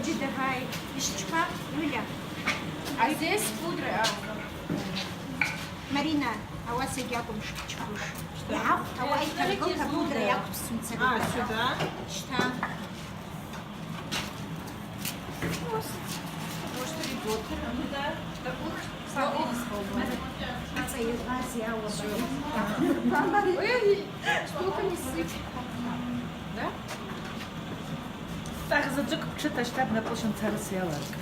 Ходи, давай. Мишечка, Юля. А здесь пудра. Марина, а у вас и якум шпичкуш. Ja, aber ich kann gut kaputt Jakobsen А, сюди. Что? Может, ребенка. Це Євразія, Ой, столько не сыпь. Да? Так, zaczek czytać tak na poziom Cersei Alarka.